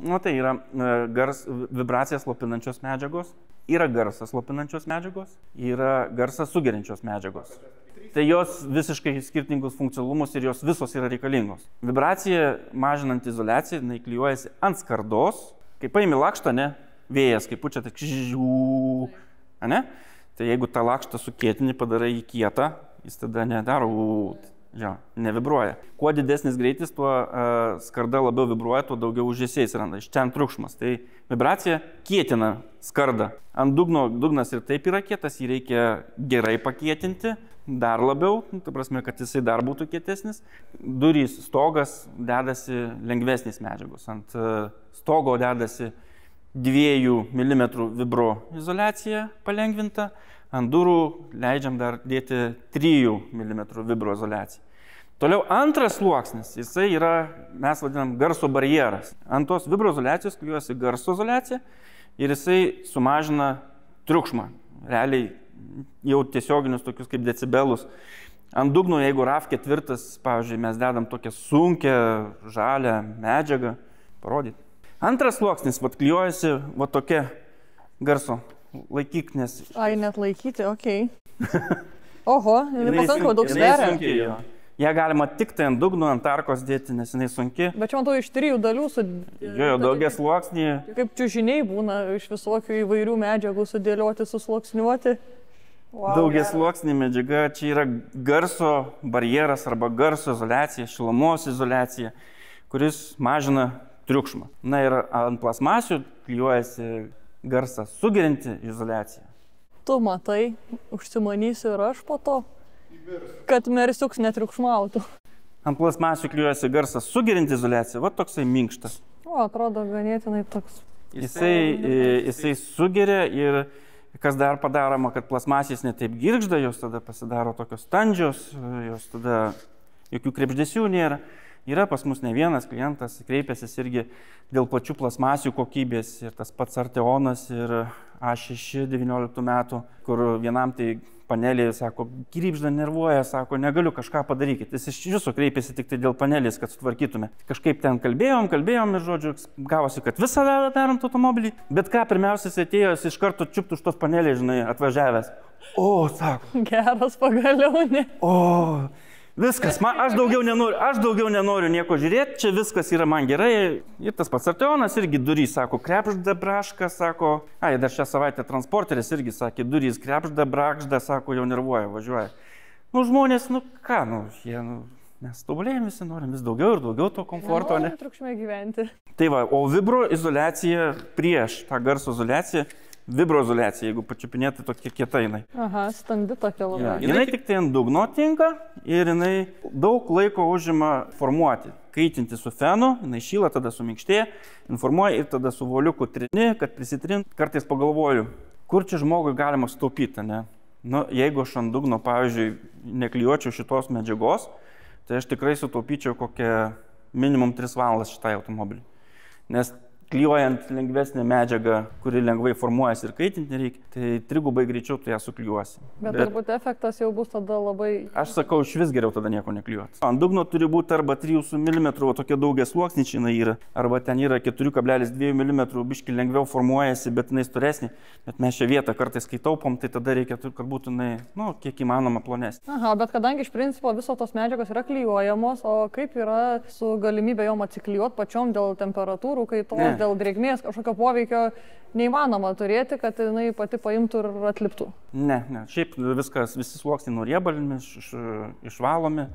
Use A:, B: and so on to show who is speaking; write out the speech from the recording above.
A: Nu, tai yra vibracijas slopinančios medžiagos, yra garsas slopinančios medžiagos, yra garsas sugeriančios medžiagos. Tai jos visiškai skirtingus funkcionalumus ir jos visos yra reikalingos. Vibracija mažinant izoliaciją, jinai klijuojasi ant skardos, kai paimi lakštą, ne, vėjas, kaip pučia, tai kžižių, ne? Tai jeigu tą lakštą sukėtinį padarai į kietą, jis tada nedaro, nevibruoja. Kuo didesnis greitis, tuo skarda labiau vibruoja, tuo daugiau užėsiais randa. Iš ten triukšmas. Tai vibracija kietina skardą. Ant dugnas ir taip yra kietas, jį reikia gerai pakietinti, dar labiau, ta prasme, kad jisai dar būtų kietesnis. Durys, stogas dedasi lengvesnės medžiagos. Ant stogo dedasi 2 mm vibro izoliacija palengvinta. Ant durų leidžiam dar dėti 3 mm vibro izoliaciją. Toliau antras sluoksnis, jisai yra, mes vadinam, garso barjeras. Ant tos vibro izoliacijos klijuosi garso izoliacija ir jisai sumažina triukšmą. Realiai jau tiesioginius tokius kaip decibelus. Ant dugno, jeigu RAV 4, pavyzdžiui, mes dedam tokią sunkę, žalią medžiagą, parodyti. Antras sluoksnis, klijuojasi tokia garso laikyk, nes...
B: Ai, net laikyti, okei. Oho, pakankamai daug sveria.
A: Ją galima tik tai ant dugno, ant arkos dėti, nes jinai sunki.
B: Bet čia matau iš 3 dalių
A: Jo, daugias sluoksnį.
B: Kaip čiužiniai būna iš visokių įvairių medžiagų sudėlioti, susluoksniuoti. Wow.
A: Daugias sluoksnį medžiaga, čia yra garso barjeras arba garso izoliacija, šilumos izoliacija, kuris mažina triukšmą. Na ir ant plasmasių klijuojasi garsą sugerianti izoliacija.
B: Tu matai, užsimanysiu ir aš po to, kad mersiuks netriukšmautų.
A: Ant plasmasių klijuojasi garsas sugerianti izoliacija, va toksai minkštas.
B: O, atrodo ganėtinai toks.
A: Jisai sugeria ir kas dar padaroma, kad plasmasės netaip girgžda, jos tada pasidaro tokios standžios, jos tada jokių krebždesių nėra. Yra pas mus ne vienas klientas, kreipėsis irgi dėl pačių plasmasių kokybės ir tas pats Arteonas ir A6 19 metų, kur vienam tai panelėje sako, grybžda, nervuoja, sako, negaliu, kažką padarykit. Jis iš viso kreipėsi tik tai dėl panelės, kad sutvarkytume. Kažkaip ten kalbėjom ir, žodžiu, gavosi, kad visą darom automobilį. Bet ką, pirmiausia, jis atėjo, jis iš karto čiuptų už tos panelės, žinai, atvažiavęs. O, sako.
B: Geras pagaliau, ne?
A: O, viskas, aš daugiau nenoriu nieko žiūrėti, čia viskas yra man gerai. Ir tas pats Arteonas irgi durys, sako, krepžda, braška, sako, dar šią savaitę transporteris irgi sakė, durys krepžda, brakžda, sako, jau nervuoja, važiuoja. Žmonės, ką, mes tobulėjame visi, norim vis daugiau ir daugiau to komforto, ne?
B: Triukšme gyventi.
A: Tai va, o vibro izoliacija prieš tą garso izoliaciją, vibroizoliacija, jeigu pačiupinėti tokia kieta jinai.
B: Aha, standi tokia labai.
A: Jinai tik tai ant dugno tinka ir jinai daug laiko užima formuoti. Kaitinti su fenu, jinai šyla, tada suminkštėja, informuoja ir tada su voliuku trini, kad prisitrint. Kartais pagalvoju, kur čia žmogui galima sutaupyti, ne? Jeigu aš ant dugno, pavyzdžiui, neklijuočiau šitos medžiagos, tai aš tikrai sutaupyčiau kokią minimum 3 valandas šitai automobiliui. Nes klijuojant lengvesnę medžiagą, kuri lengvai formuojasi ir kaitinti nereikia, tai 3 greičiau tu ją suklijuosi.
B: Bet turbūt efektas jau bus tada labai...
A: Aš sakau, iš vis geriau tada nieko neklijuoti. Ant dugno turi būti arba 3 mm, tokia daugia sluoksničiai jinai yra, arba ten yra 4,2 mm, biški lengviau formuojasi, bet jinai storesnė. Bet mes šią vietą kartais kai taupom, tai tada reikia, kad būtų jinai, kiek įmanoma plonesnė.
B: Aha, bet kadangi iš principo visos tos medžiagos yra klijuojamos, o kaip yra su galimybė jom atsiklijuoti pačiom dėl temperatūrų kaitos, dėl drėgmės, kažkokio poveikio neįmanoma turėti, kad jinai pati paimtų ir atliptų?
A: Ne. Šiaip viskas, visi sluoksniai nuriebalimi, išvalomi.